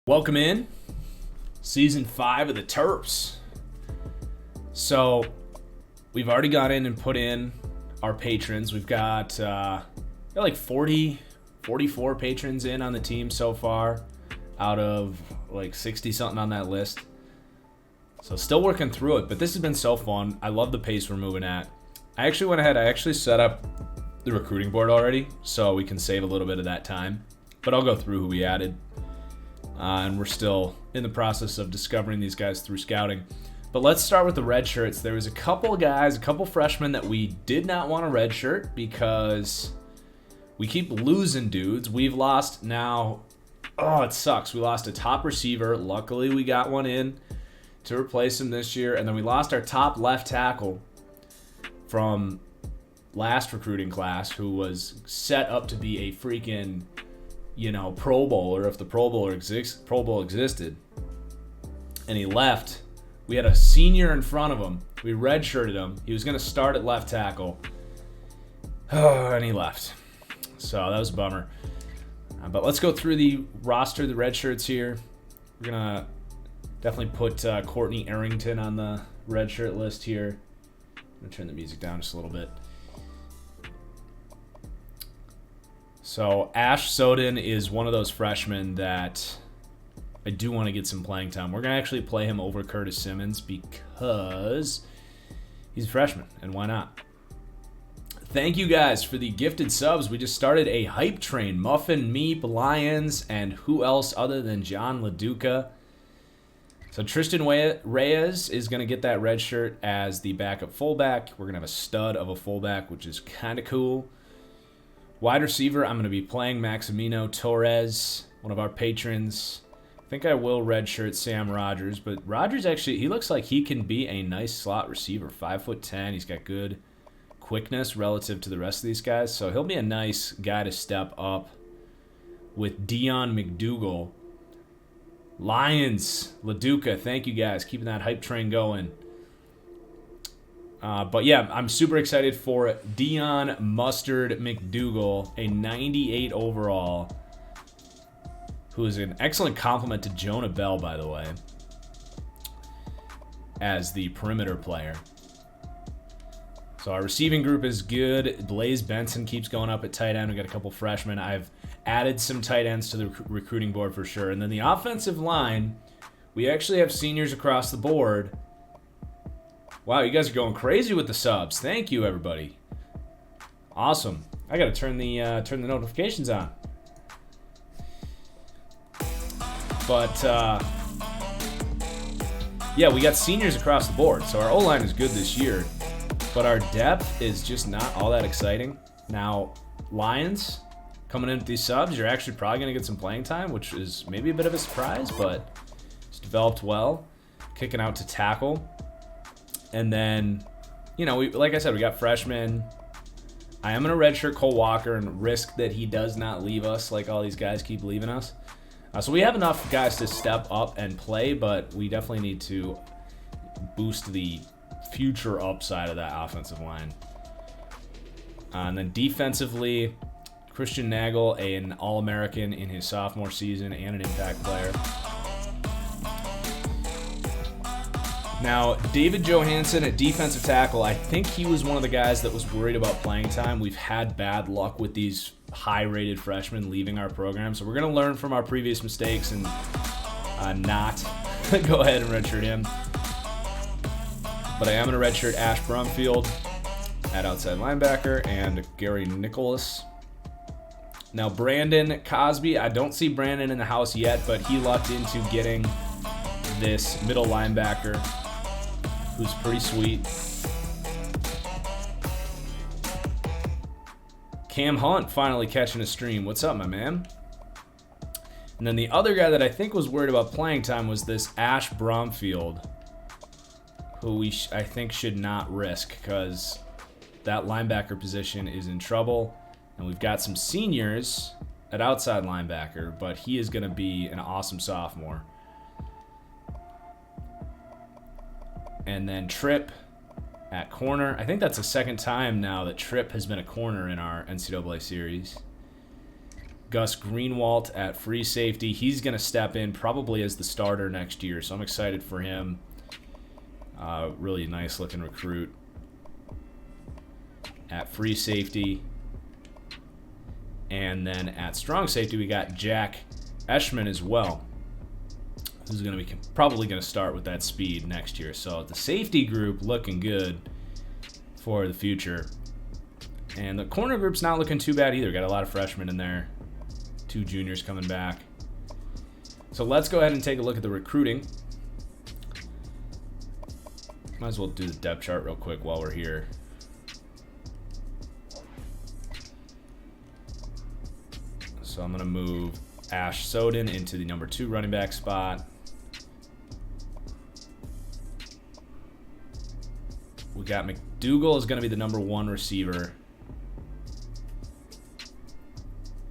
Welcome in season 5 of the Terps. So we've already gone in and put in our patrons. We've got like 44 patrons in on the team so far out of like 60 something on that list. So still working through it, but this has been so fun. I love the pace we're moving at. I actually went ahead, I actually set up the recruiting board already so we can save a little bit of that time, but I'll go through who we added. And we're still in the process of discovering these guys through scouting. But let's start with the red shirts. There was a couple guys, a couple freshmen that we did not want a red shirt because we keep losing dudes. We've lost now, oh, it sucks. We lost a top receiver. Luckily, we got one in to replace him this year. And then we lost our top left tackle from last recruiting class, who was set up to be a freaking, Pro Bowler if the Pro Bowl existed. And he left. We had a senior in front of him. We redshirted him. He was going to start at left tackle. And he left. So that was a bummer. But let's go through the roster, the red shirts here. We're going to definitely put Courtney Arrington on the red shirt list here. I'm going to turn the music down just a little bit. So Ash Soden is one of those freshmen that I do want to get some playing time. We're going to actually play him over Curtis Simmons because he's a freshman, and why not? Thank you guys for the gifted subs. We just started a hype train. Muffin, Meep, Lions, and who else other than John LaDuca. So Tristan Reyes is going to get that red shirt as the backup fullback. We're going to have a stud of a fullback, which is kind of cool. Wide receiver, I'm going to be playing Maximino Torres, one of our patrons. I think I will redshirt Sam Rogers, but Rogers actually, he looks like he can be a nice slot receiver. 5'10", he's got good quickness relative to the rest of these guys, so he'll be a nice guy to step up with Dion McDougal. Lions, LaDuca, thank you guys, keeping that hype train going. But yeah, I'm super excited for Dion Mustard McDougal, a 98 overall, who is an excellent compliment to Jonah Bell, by the way, as the perimeter player. So our receiving group is good. Blaze Benson keeps going up at tight end. We got a couple freshmen. I've added some tight ends to the recruiting board for sure. And then the offensive line, we actually have seniors across the board. Wow, you guys are going crazy with the subs. Thank you, everybody. Awesome. I gotta turn the notifications on. But yeah, we got seniors across the board, so our O-line is good this year. But our depth is just not all that exciting. Now, Lions coming in with these subs, you're actually probably gonna get some playing time, which is maybe a bit of a surprise, but it's developed well. Kicking out to tackle. And then, like I said, we got freshmen. I am going to redshirt Cole Walker and risk that he does not leave us like all these guys keep leaving us. So we have enough guys to step up and play, but we definitely need to boost the future upside of that offensive line. And then defensively, Christian Nagel, an All-American in his sophomore season and an impact player. Now, David Johansson at defensive tackle, I think he was one of the guys that was worried about playing time. We've had bad luck with these high-rated freshmen leaving our program, so we're going to learn from our previous mistakes and not go ahead and redshirt him. But I am going to redshirt Ash Brumfield at outside linebacker and Gary Nicholas. Now, Brandon Cosby, I don't see Brandon in the house yet, but he lucked into getting this middle linebacker who's pretty sweet. Cam Hunt finally catching a stream. What's up, my man? And then the other guy that I think was worried about playing time was this Ash Bromfield, who I think should not risk because that linebacker position is in trouble. And we've got some seniors at outside linebacker, but he is going to be an awesome sophomore. And then Tripp at corner. I think that's the second time now that Tripp has been a corner in our NCAA series. Gus Greenwalt at free safety. He's going to step in probably as the starter next year, so I'm excited for him. Really nice looking recruit at free safety. And then at strong safety, we got Jack Eschman as well, who's going to be probably going to start with that speed next year. So the safety group looking good for the future. And the corner group's not looking too bad either. Got a lot of freshmen in there. 2 juniors coming back. So let's go ahead and take a look at the recruiting. Might as well do the depth chart real quick while we're here. So I'm going to move Ash Soden into the number 2 running back spot. We got McDougal is going to be the number 1 receiver.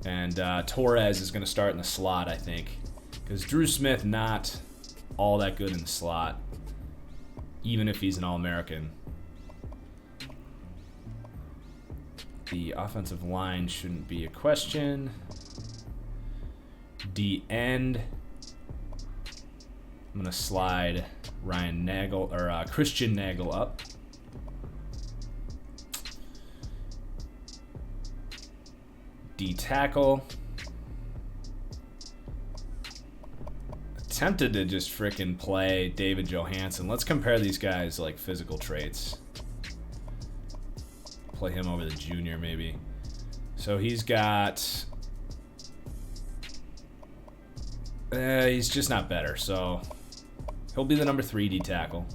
And Torres is going to start in the slot, I think. Because Drew Smith not all that good in the slot, even if he's an All-American. The offensive line shouldn't be a question. D-end. I'm going to slide Ryan Nagel, or Christian Nagel up. D-tackle. Tempted to just frickin' play David Johansen. Let's compare these guys like physical traits. Play him over the junior maybe. So he's got... he's just not better, so he'll be the number 3 D-tackle.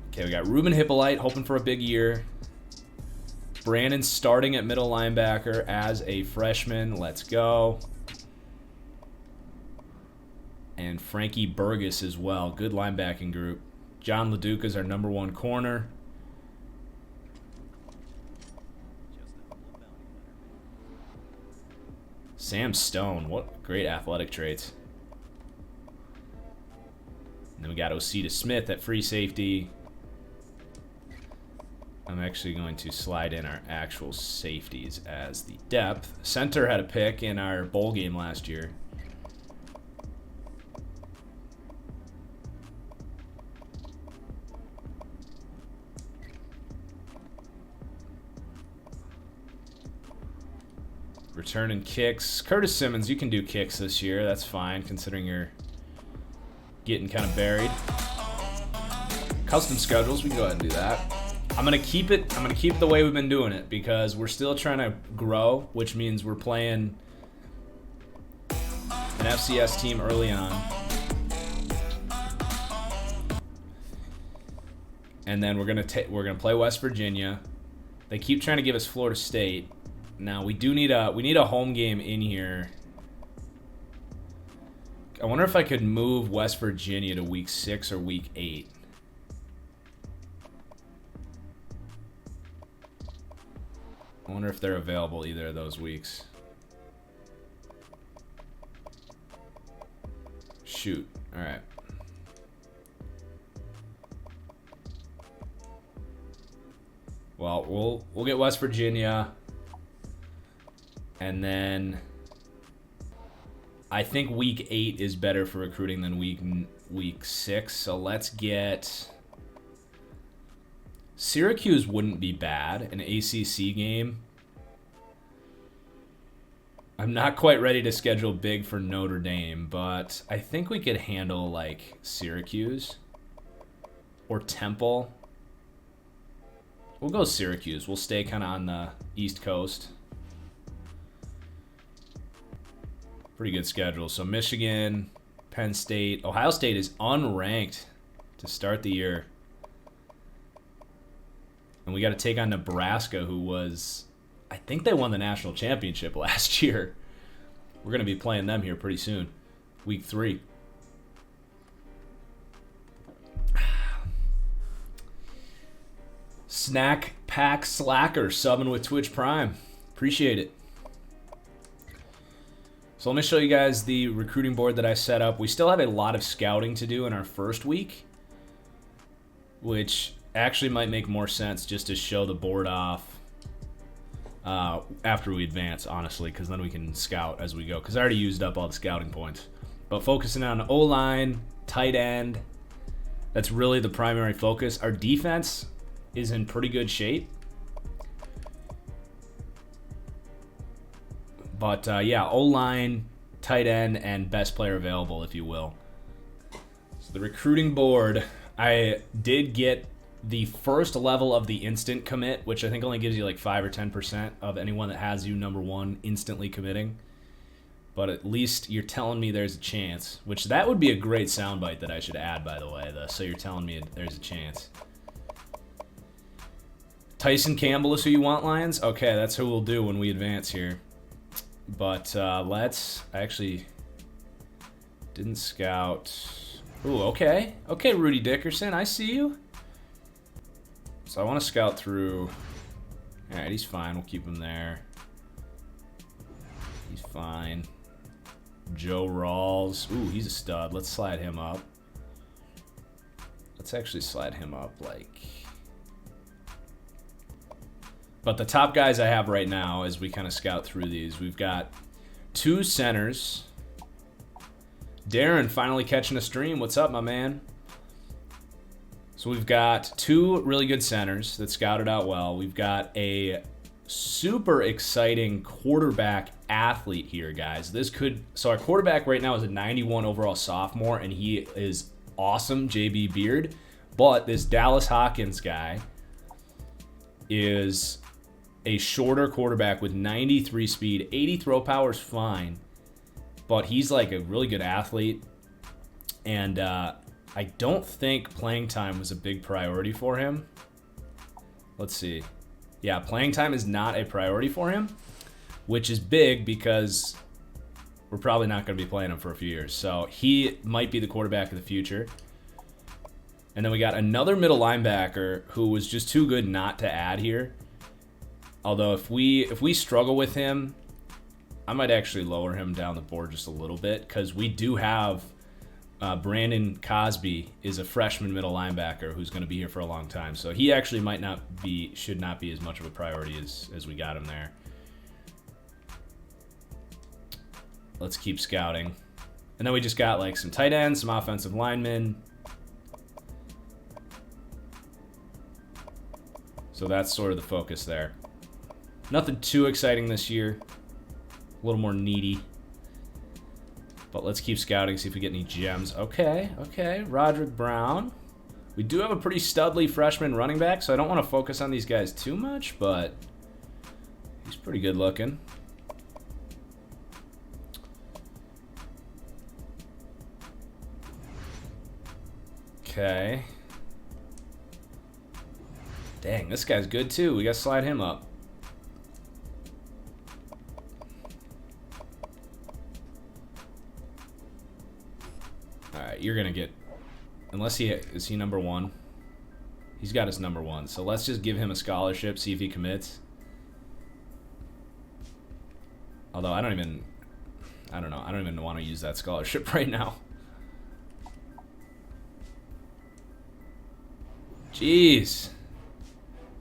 Okay, we got Ruben Hippolyte hoping for a big year. Brandon starting at middle linebacker as a freshman. Let's go. And Frankie Burgess as well. Good linebacking group. John LeDuc is our number 1 corner. Sam Stone, what great athletic traits. And then we got Osita Smith at free safety. I'm actually going to slide in our actual safeties as the depth. Center had a pick in our bowl game last year. Returning kicks. Curtis Simmons, you can do kicks this year. That's fine, considering you're getting kind of buried. Custom schedules, we can go ahead and do that. I'm gonna keep it the way we've been doing it because we're still trying to grow, which means we're playing an FCS team early on. And then we're gonna play West Virginia. They keep trying to give us Florida State. Now we need a home game in here. I wonder if I could move West Virginia to week 6 or week 8. I wonder if they're available either of those weeks. Shoot. All right. Well, we'll get West Virginia, and then I think week 8 is better for recruiting than week 6. So let's get Syracuse. Wouldn't be bad, an ACC game. I'm not quite ready to schedule big for Notre Dame, but I think we could handle like Syracuse or Temple. We'll go Syracuse. We'll stay kind of on the East Coast. Pretty good schedule. So Michigan, Penn State. Ohio State is unranked to start the year. And we got to take on Nebraska, who was, I think they won the national championship last year. We're going to be playing them here pretty soon. Week 3. Snack Pack Slacker subbing with Twitch Prime. Appreciate it. So let me show you guys the recruiting board that I set up. We still have a lot of scouting to do in our first week, which actually might make more sense just to show the board off after we advance, honestly, because then we can scout as we go, because I already used up all the scouting points. But focusing on O-line, tight end, that's really the primary focus. Our defense is in pretty good shape. But yeah, O-line, tight end, and best player available, if you will. So the recruiting board, I did get the first level of the instant commit, which I think only gives you like 5 or 10% of anyone that has you number 1 instantly committing. But at least you're telling me there's a chance, which that would be a great soundbite that I should add, by the way. So you're telling me there's a chance. Tyson Campbell is who you want, Lions? Okay, that's who we'll do when we advance here. But let's... I actually didn't scout... Ooh, okay. Okay, Rudy Dickerson, I see you. So I want to scout through... Alright, he's fine. We'll keep him there. He's fine. Joe Rawls. Ooh, he's a stud. Let's slide him up. Let's actually slide him up, like... But the top guys I have right now, as we kind of scout through these, we've got 2 centers. Darren finally catching a stream. What's up, my man? So we've got 2 really good centers that scouted out well. We've got a super exciting quarterback athlete here, guys. So our quarterback right now is a 91 overall sophomore, and he is awesome, JB Beard. But this Dallas Hawkins guy is a shorter quarterback with 93 speed. 80 throw power is fine, but he's like a really good athlete. And I don't think playing time was a big priority for him. Let's see. Yeah, playing time is not a priority for him, which is big because we're probably not going to be playing him for a few years. So he might be the quarterback of the future. And then we got another middle linebacker who was just too good not to add here. Although if we struggle with him, I might actually lower him down the board just a little bit, because we do have Brandon Cosby is a freshman middle linebacker who's going to be here for a long time. So he actually should not be as much of a priority as we got him there. Let's keep scouting. And then we just got like some tight ends, some offensive linemen. So that's sort of the focus there. Nothing too exciting this year. A little more needy. But let's keep scouting, see if we get any gems. Okay. Roderick Brown. We do have a pretty studly freshman running back, so I don't want to focus on these guys too much, but he's pretty good looking. Okay. Dang, this guy's good too. We gotta slide him up. Alright, you're gonna get... Unless is he number 1? He's got his number 1. So let's just give him a scholarship, see if he commits. Although I don't even want to use that scholarship right now. Jeez.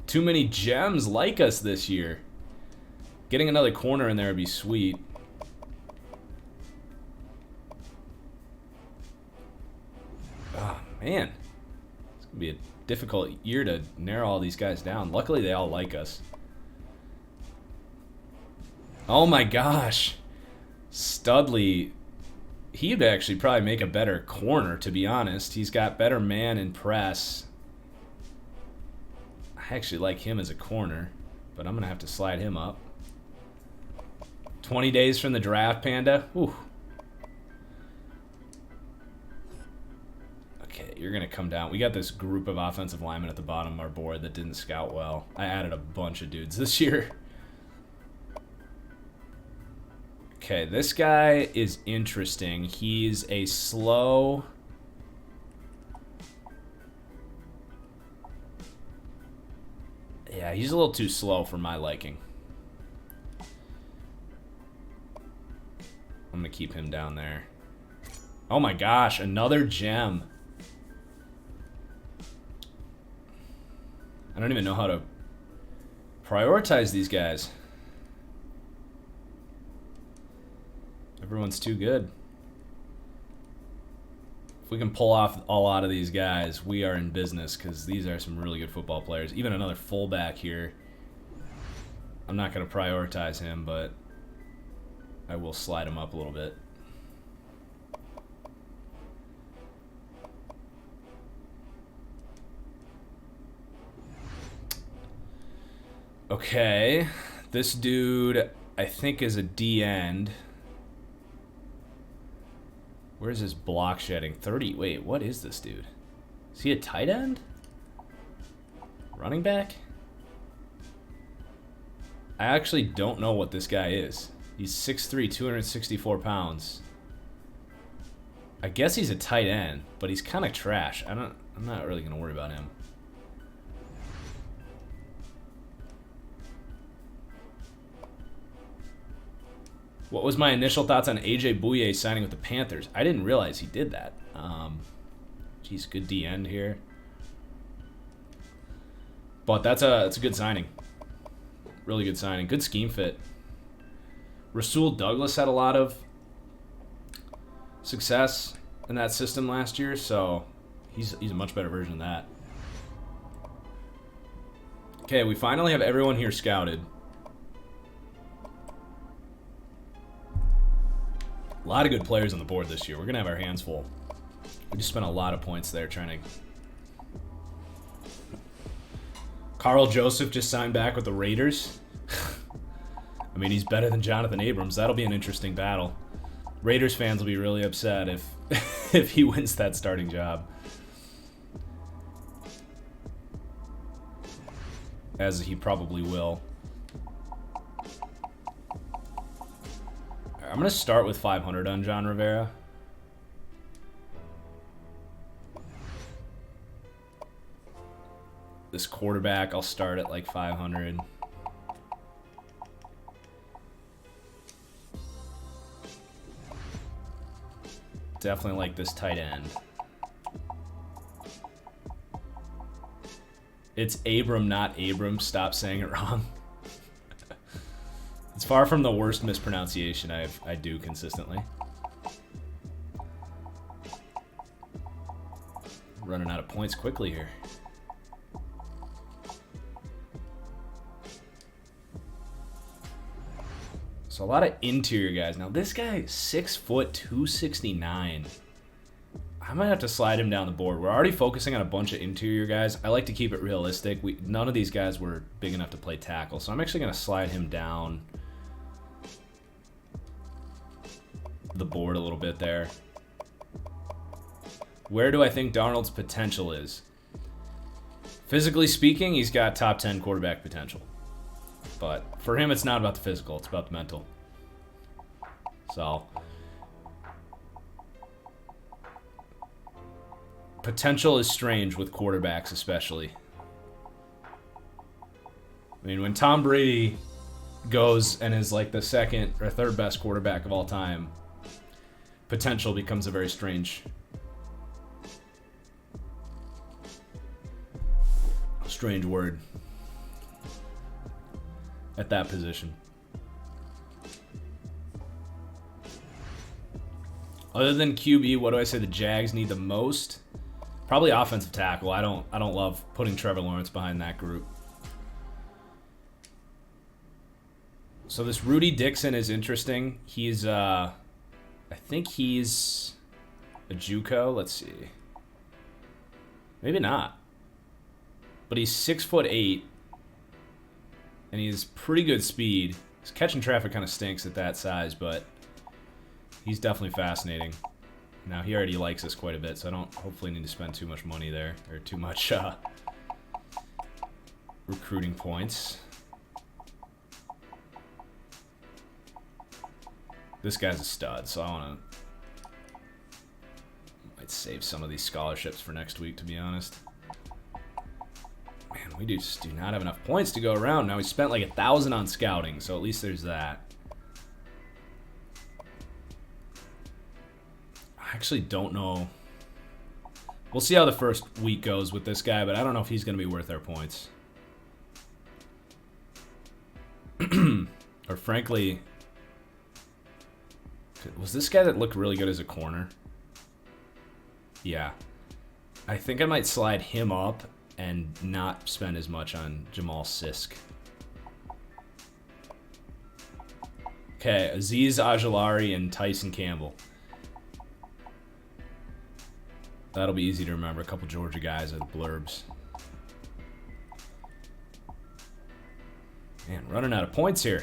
Too many gems like us this year. Getting another corner in there would be sweet. Oh, man. It's going to be a difficult year to narrow all these guys down. Luckily, they all like us. Oh, my gosh. Studley. He'd actually probably make a better corner, to be honest. He's got better man and press. I actually like him as a corner, but I'm going to have to slide him up. 20 days from the draft, Panda. Whew. Okay, you're going to come down. We got this group of offensive linemen at the bottom of our board that didn't scout well. I added a bunch of dudes this year. Okay, this guy is interesting. He's a slow... Yeah, he's a little too slow for my liking. I'm going to keep him down there. Oh my gosh, another gem. I don't even know how to prioritize these guys. Everyone's too good. If we can pull off a lot of these guys, we are in business because these are some really good football players. Even another fullback here. I'm not going to prioritize him, but I will slide him up a little bit. Okay, this dude I think is a D-end. Where's his block shedding? 30. Wait, what is this dude? Is he a tight end? Running back? I actually don't know what this guy is. He's 6'3", 264 pounds. I guess he's a tight end, but he's kind of trash. I'm not really gonna worry about him. What was my initial thoughts on AJ Bouye signing with the Panthers? I didn't realize he did that. Geez, good D end here. But that's a good signing. Really good signing. Good scheme fit. Rasul Douglas had a lot of success in that system last year, so he's a much better version of that. Okay, we finally have everyone here scouted. A lot of good players on the board this year. We're going to have our hands full. We just spent a lot of points there trying to... Carl Joseph just signed back with the Raiders. I mean, he's better than Jonathan Abrams. That'll be an interesting battle. Raiders fans will be really upset if he wins that starting job. As he probably will. I'm going to start with 500 on John Rivera. This quarterback, I'll start at like 500. Definitely like this tight end. It's Abram, not Abram. Stop saying it wrong. It's far from the worst mispronunciation I do consistently. Running out of points quickly here. So a lot of interior guys. Now this guy is 6 foot 269. I might have to slide him down the board. We're already focusing on a bunch of interior guys. I like to keep it realistic. None of these guys were big enough to play tackle, so I'm actually going to slide him down the board a little bit there. Where do I think Darnold's potential is? Physically speaking, he's got top 10 quarterback potential. But for him, it's not about the physical, it's about the mental. So, potential is strange with quarterbacks, especially. I mean, when Tom Brady goes and is like the second or third best quarterback of all time, potential becomes a very strange word at that position. Other than QB, what do I say the Jags need the most? Probably offensive tackle. I don't love putting Trevor Lawrence behind that group. So this Rudy Dixon is interesting. He's I think he's a JUCO. Let's see. Maybe not. But he's 6'8", and he's pretty good speed. His catching traffic kind of stinks at that size, but he's definitely fascinating. Now, he already likes us quite a bit, so I don't hopefully need to spend too much money there, or too much recruiting points. This guy's a stud, so I might save some of these scholarships for next week, to be honest. Man, we just do not have enough points to go around. Now we spent like 1,000 on scouting, so at least there's that. actually don't know. We'll see how the first week goes with this guy, but I don't know if he's going to be worth our points. Or frankly, was this guy that looked really good as a corner? Yeah. I think I might slide him up and not spend as much on Jamal Sisk. Okay, Aziz Ajalari and Tyson Campbell. That'll be easy to remember. A couple Georgia guys with blurbs. Man, running out of points here.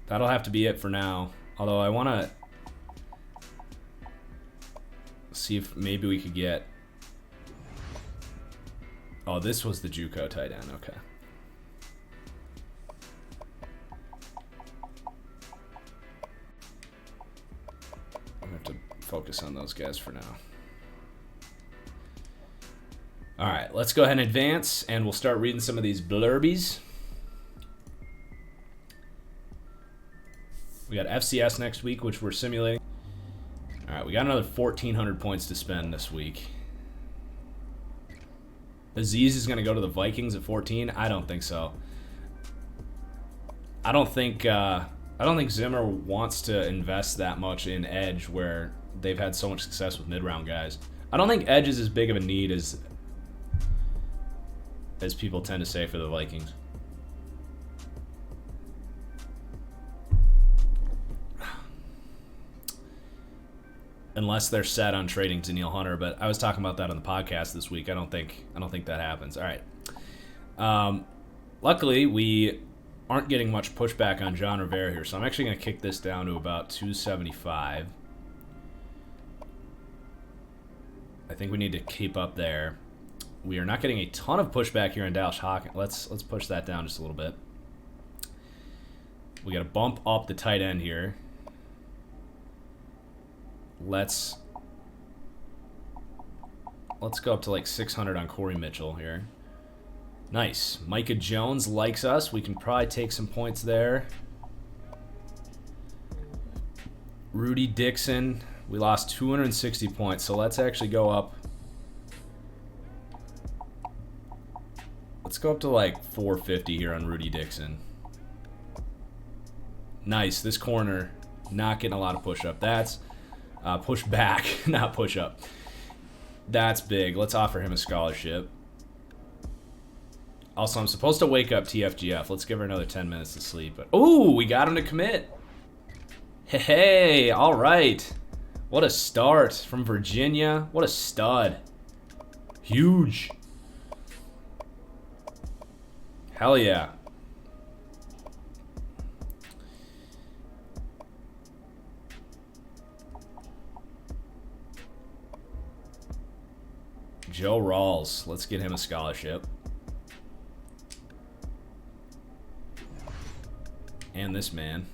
That'll have to be it for now. Although I want to see if maybe we could get... Oh, this was the JUCO tight end. Okay. I'm going to have to focus on those guys for now. All right, let's go ahead and advance, and we'll start reading some of these blurbies. We got FCS next week, which we're simulating. All right, we got another 1,400 points to spend this week. Aziz is going to go to the Vikings at 14. I don't think so. I don't think Zimmer wants to invest that much in edge where they've had so much success with mid-round guys. I don't think edge is as big of a need as people tend to say for the Vikings. Unless they're set on trading to Neil Hunter, but I was talking about that on the podcast this week. I don't think that happens. All right. Luckily, we aren't getting much pushback on John Rivera here, so I'm actually going to kick this down to about 275. I think we need to keep up there. We are not getting a ton of pushback here on Dallas Hawkins. Let's push that down just a little bit. We got to bump up the tight end here. Let's go up to like 600 on Corey Mitchell here. Nice. Micah Jones likes us. We can probably take some points there. Rudy Dixon. We lost 260 points, so let's actually go up. Let's go up to like 450 here on Rudy Dixon. Nice. This corner, not getting a lot of push-up. That's push back, not push up. That's big. Let's offer him a scholarship. Also, I'm supposed to wake up TFGF. Let's give her another 10 minutes to sleep. But ooh, we got him to commit. Hey, all right. What a start from Virginia. What a stud. Huge. Hell yeah. Joe Rawls. Let's get him a scholarship. And this man.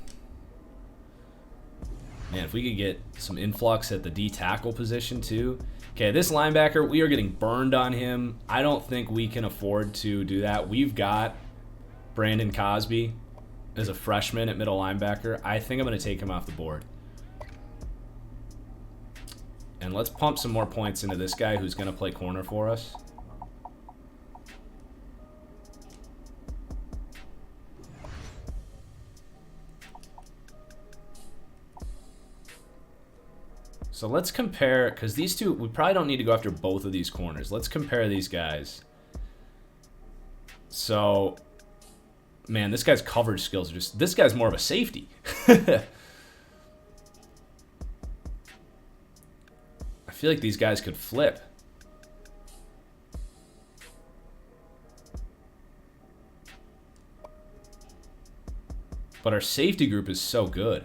Man, if we could get some influx at the D tackle position too. Okay, this linebacker, we are getting burned on him. I don't think we can afford to do that. We've got Brandon Cosby as a freshman at middle linebacker. I think I'm going to take him off the board. And let's pump some more points into this guy who's going to play corner for us. So let's compare, because these two, we probably don't need to go after both of these corners. Let's compare these guys. So, man, this guy's coverage skills are just, this guy's more of a safety. I feel like these guys could flip. But our safety group is so good.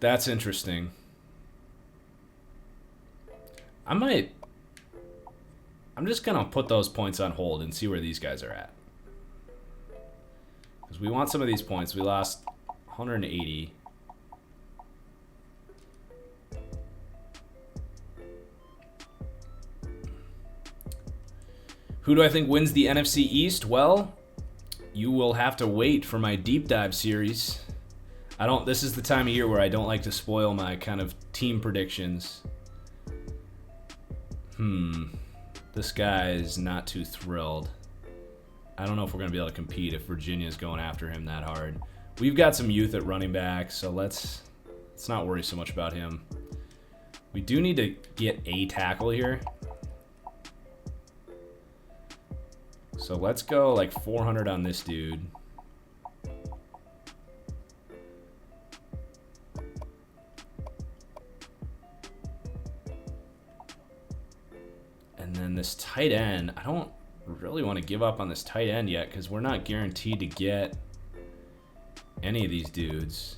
That's interesting. I'm just going to put those points on hold and see where these guys are at. Because we want some of these points. We lost 180. Who do I think wins the NFC East? Well, you will have to wait for my deep dive series. This is the time of year where I don't like to spoil my kind of team predictions. This guy is not too thrilled. I don't know if we're going to be able to compete if Virginia's going after him that hard. We've got some youth at running back, so let's not worry so much about him. We do need to get a tackle here. So let's go like 400 on this dude. And then this tight end, I don't really want to give up on this tight end yet because we're not guaranteed to get any of these dudes.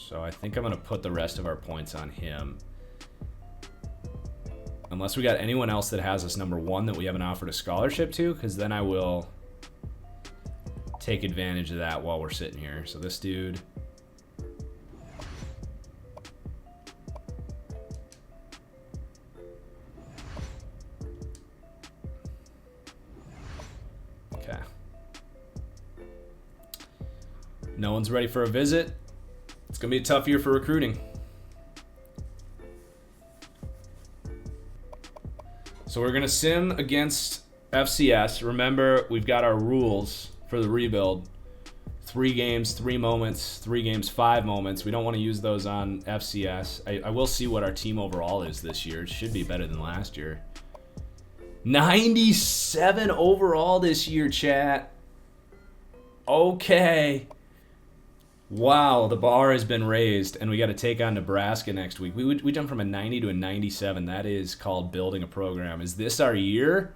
So I think I'm going to put the rest of our points on him. Unless we got anyone else that has us number 1 that we haven't offered a scholarship to, because then I will take advantage of that while we're sitting here. So this dude. Okay. No one's ready for a visit. It's going to be a tough year for recruiting. So we're going to sim against FCS. Remember, we've got our rules for the rebuild. 3 games, 3 moments, 3 games, 5 moments. We don't want to use those on FCS. I will see what our team overall is this year. It should be better than last year. 97 overall this year, chat. Okay. Wow, the bar has been raised, and we got to take on Nebraska next week. We jumped from a 90 to a 97. That is called building a program. Is this our year?